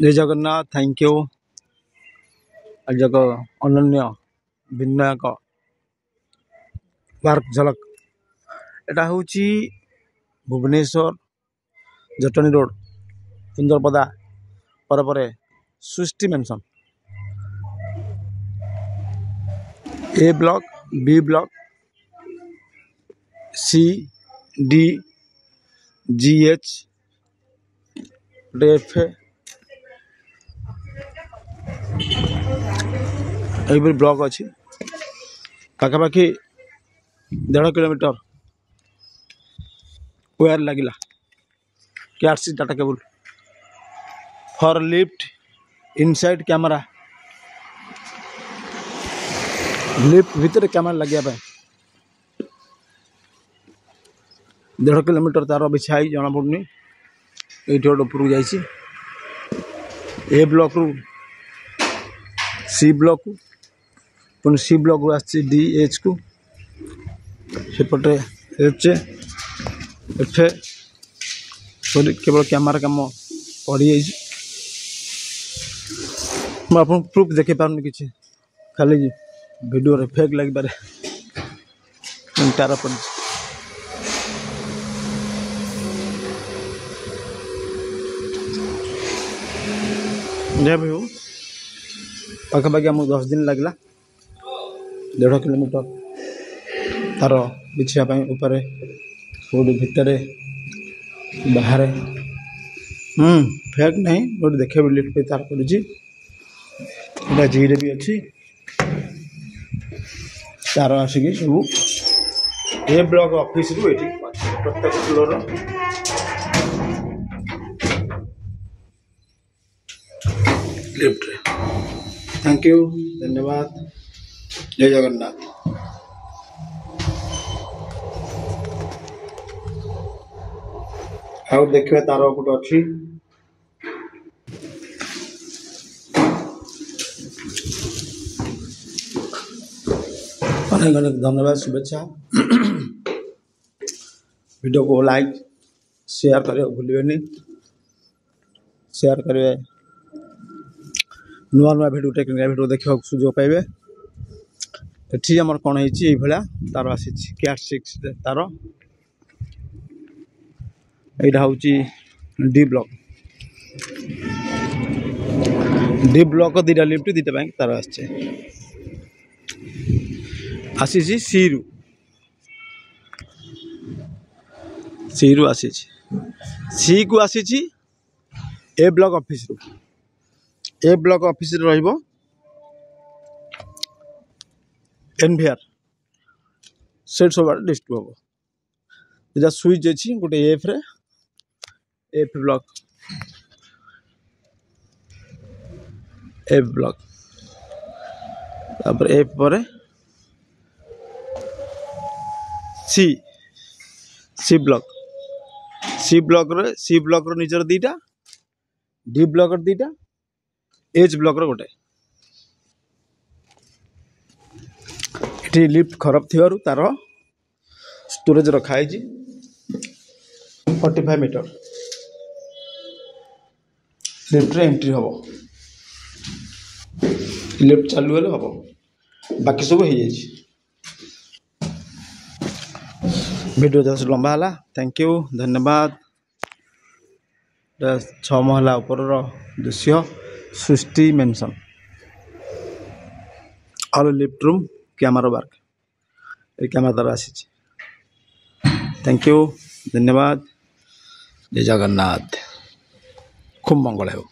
जय Jagannath. Thank you. आज जग अनन्य विनायक पार्क झलक एटा हूँ भुवनेश्वर जटनी रोड सुंदरपदा पर Srishti mansion A block B block C D G H F ये ब्लॉक अच्छी पाखापाखि 1.5 किलोमीटर वायर लगिला कैटसी data cable for lift inside camera lift भीतर कैमरा लगे 1.5 किलोमीटर तार बिछाई जना पड़नी ये गोटे उपरक जा ए ब्लॉक रु सी ब्लॉक पुणी सी ब्लॉक रु आसी डी एच को सेपटे एच एफ केवल कैमरा कम पड़ी आप प्रूफ देखे पारे कि खाली वीडियो फेक लग पारे तार पड़ी जहाँ भी हो पाखापाखि आमको 10 दिन लगला 1.5 किलोमीटर तार बिछापी उपर भितर बाहर फेक नहीं गोटे देखे लिफ्ट पे तार पड़ा जीरे भी अच्छी तार आसिक सब ए ब्लॉक ऑफिस रु ये प्रत्येक फ्लोर लिफ्ट रे। थैंक यू धन्यवाद। जय जगन्नाथ। आउ देखिए तार गोटे अच्छी अनेक अनेक धन्यवाद शुभेच्छा। वीडियो को लाइक शेयर करें भूलिए शेयर करें नुआ नुआ भिडियो टेक्निकल भिडियो देखा सुजोग पाइबे। ये आमर कौन है तार आसी कैट 6 तार यहाँ हूँ डी ब्लॉक 2टा लिफ्ट 2टा बैंक तार आसी सी रु आसी सी को आसी ए ब्लॉक ऑफिस रु ए ब्लॉक ऑफिस रहिबो एनवीआर सेट सब डिस्ट्रीब्यूट हम जहाँ स्विच अच्छी गोटे एफ रे एफ ब्लॉक तापर एफ पर सी ब्लॉक रो निजर 2टा डी ब्लॉक 2टा एच ब्लॉक रो गोटे ये लिफ्ट खराब थी तार स्टोरेज रखाई 45 मीटर लिफ्ट रे एंट्री हम लिफ्ट चालू हम बाकी सब हो वीडियो जस्ट लंबा है। थैंक यू धन्यवाद। 6 महला ऊपर दृश्य Srishti mansion all lift room camera work ये कैमरा द्वारा आसी। थैंक यू धन्यवाद। जय जगन्नाथ। खूब मंगल हो।